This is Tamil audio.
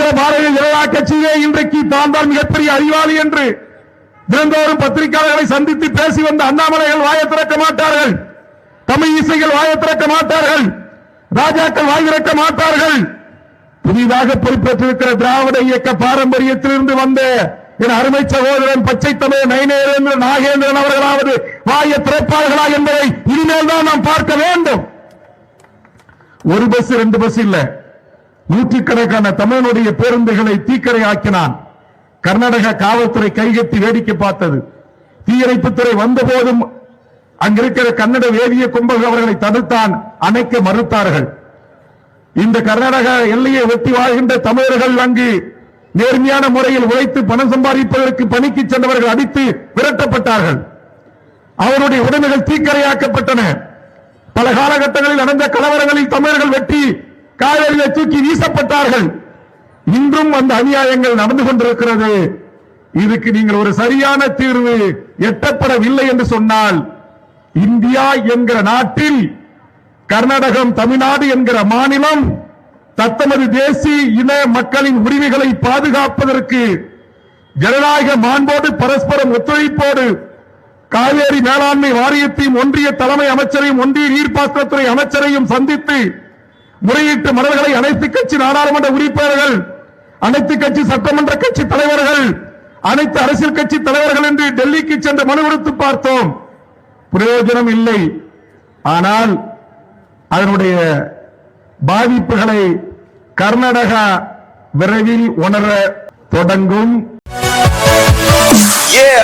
இருக்கிற பாரதிய ஜனதா கட்சியே இன்றைக்கு தான் மிகப்பெரிய அறிவாளி என்று தினந்தோறும் பத்திரிகையாளர்களை சந்தித்து பேசி வந்த அண்ணாமலைகள் வாயை திறக்க மாட்டார்கள், தமிழ் இசைகள் வாயை திறக்க மாட்டார்கள், ராஜாக்கள் வாய் திறக்க மாட்டார்கள். புதிதாக பொறுப்பேற்றிருக்கிற திராவிட இயக்க பாரம்பரியத்திலிருந்து வந்த என் அருமை சகோதரன் பச்சை தமிழ் நயனேந்திரன் நாகேந்திரன் அவர்களாவது வாயை திறப்பார்களா என்பதை இனிமேல் தான் நாம் பார்க்க வேண்டும். ஒரு பஸ் 2 பஸ் இல்ல, நூற்றுக்கணக்கான தமிழனுடைய பேருந்துகளை தீக்கரை ஆக்கினான். கர்நாடக காவல்துறை கைகட்டி வேடிக்கை பார்த்தது. தீயணைப்புத்துறை வந்த போதும் அங்கிருக்கிற கன்னட வேதிய கும்பல் அவர்களை தடுத்தான், அணைக்க மறுத்தார்கள். இந்த கர்நாடக எல்லையை ஒட்டி வாழ்கின்ற தமிழர்கள் அங்கு நேர்மையான முறையில் உழைத்து பணம் சம்பாதிப்பதற்கு பணிக்கு சென்றவர்கள் அடித்து விரட்டப்பட்டார்கள். அவருடைய உடைமைகள் தீக்கரையாக்கப்பட்டன. பல காலகட்டங்களில் நடந்த கலவரங்களில் தமிழர்கள் வெட்டி காவேரியில தூக்கி வீசப்பட்டார்கள். இன்றும் அந்த அநியாயங்கள் நடந்து கொண்டிருக்கிறது. இதுக்கு நீங்கள் ஒரு சரியான தீர்வு எட்டப்படவில்லை என்று சொன்னால், இந்தியா என்கிற நாட்டில் கர்நாடகம், தமிழ்நாடு என்கிற மாநிலம் தத்தமது தேசிய இன மக்களின் உரிமைகளை பாதுகாப்பதற்கு ஜனநாயக மாண்போடு பரஸ்பரம் ஒத்துழைப்போடு காவேரி மேலாண்மை வாரியத்தையும் ஒன்றிய தலைமை அமைச்சரையும் ஒன்றிய நீர்ப்பாசனத்துறை அமைச்சரையும் சந்தித்து முறையீட்டு மனுக்களை அனைத்து கட்சி நாடாளுமன்ற உறுப்பினர்கள், அனைத்து கட்சி சட்டமன்ற கட்சி தலைவர்கள், அனைத்து அரசியல் கட்சி தலைவர்கள் என்று டெல்லிக்கு சென்று மனு கொடுத்து பார்த்தோம். பிரயோஜனம் இல்லை. ஆனால் அதனுடைய பாதிப்புகளை கர்நாடகா விரைவில் உணர தொடங்கும்.